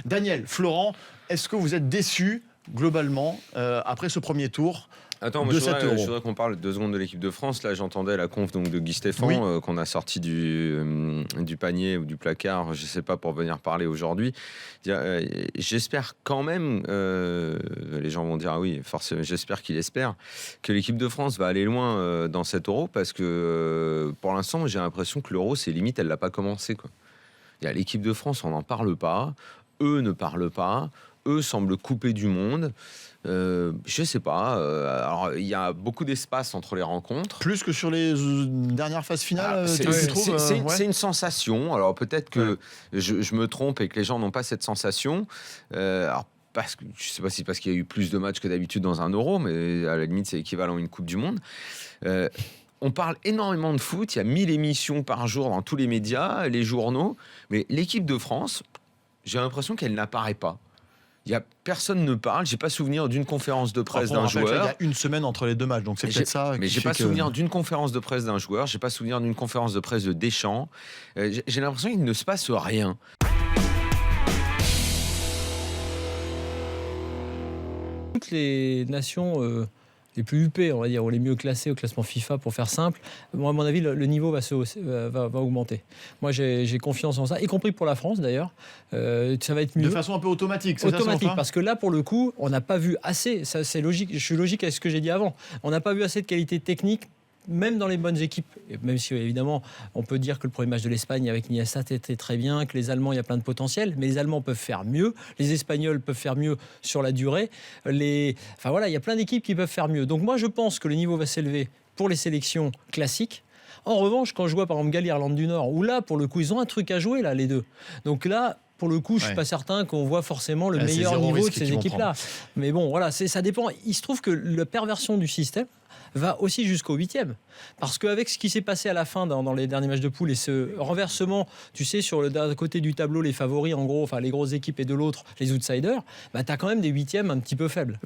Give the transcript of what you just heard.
Daniel, Florent, est-ce que vous êtes déçus globalement après ce premier tour Attends, de je 7 euros. voudrais qu'on parle 2 secondes de l'équipe de France. Là, j'entendais la conf donc, de Guy Stéphane Oui. qu'on a sorti du panier ou du placard, je ne sais pas, pour venir parler aujourd'hui. J'espère quand même, les gens vont dire ah oui, forcément, j'espère qu'il espère que l'équipe de France va aller loin dans cet euro parce que pour l'instant, j'ai l'impression que l'euro, c'est limite, elle ne l'a pas commencé, quoi. Il y a l'équipe de France, on n'en parle pas. Eux ne parlent pas. Eux semblent coupés du monde. Je sais pas. Alors, il y a beaucoup d'espace entre les rencontres. Plus que sur les dernières phases finales, tu C'est trouves c'est une sensation. Alors, peut-être que je me trompe et que les gens n'ont pas cette sensation. Alors, parce que, je sais pas si parce qu'il y a eu plus de matchs que d'habitude dans un euro, mais à la limite, c'est équivalent à une Coupe du Monde. On parle énormément de foot. Il y a 1000 émissions par jour dans tous les médias, les journaux. Mais l'équipe de France, j'ai l'impression qu'elle n'apparaît pas. Personne ne parle. J'ai pas souvenir d'une conférence de presse d'un joueur. Il y a une semaine entre les deux matchs, donc c'est peut-être ça. Mais j'ai pas souvenir d'une conférence de presse d'un joueur. J'ai pas souvenir d'une conférence de presse de Deschamps. J'ai l'impression qu'il ne se passe rien. Toutes les nations les plus huppées, on va dire, ou les mieux classées au classement FIFA, pour faire simple, moi, à mon avis, le niveau va augmenter. Moi, j'ai confiance en ça, y compris pour la France, d'ailleurs. Ça va être mieux. De façon un peu automatique, c'est automatique, ça, parce que là, pour le coup, on n'a pas vu assez, ça c'est logique, je suis logique avec ce que j'ai dit avant, on n'a pas vu assez de qualité technique, même dans les bonnes équipes, et même si évidemment on peut dire que le premier match de l'Espagne avec Iniesta était très bien, que les Allemands, il y a plein de potentiel, mais les Allemands peuvent faire mieux, les Espagnols peuvent faire mieux sur la durée, enfin voilà, il y a plein d'équipes qui peuvent faire mieux. Donc moi je pense que le niveau va s'élever pour les sélections classiques. En revanche, quand je vois par exemple Galles, Irlande du Nord, où là pour le coup ils ont un truc à jouer là les deux, donc là pour le coup, je ne suis pas certain qu'on voit forcément le meilleur niveau de ces équipes-là. Mais bon, voilà, ça dépend. Il se trouve que la perversion du système va aussi jusqu'au 8e. Parce qu'avec ce qui s'est passé à la fin dans les derniers matchs de poule et ce renversement, tu sais, sur d'un côté du tableau, les favoris, en gros, enfin les grosses équipes et de l'autre, les outsiders, bah, tu as quand même des 8e un petit peu faibles.